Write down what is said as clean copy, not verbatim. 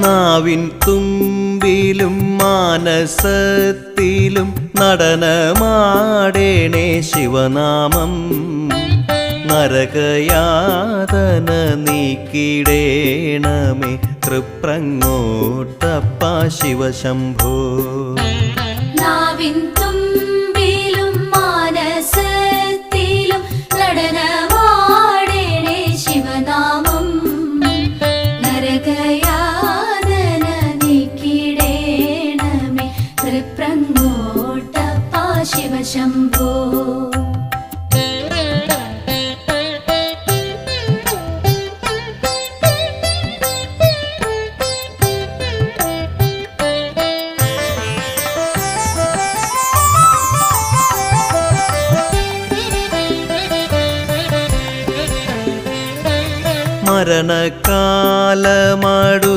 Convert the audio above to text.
Navin തുമ്പിലും മാനസത്തിലും നടനമാടേണേ ശിവനാമം നരകയാതന നീക്കിടേണമേ തൃപ്രങ്ങോട്ടപ്പ Shiva Shambho Navin തുമ്പിലും മാനസത്തിലും നടനമാടേണേ ശിവനാമം നരകയാതന നീക്കിടേണമേ തൃപ്രങ്ങോട്ടപ്പ Shiva Shambho മരണകാലമടു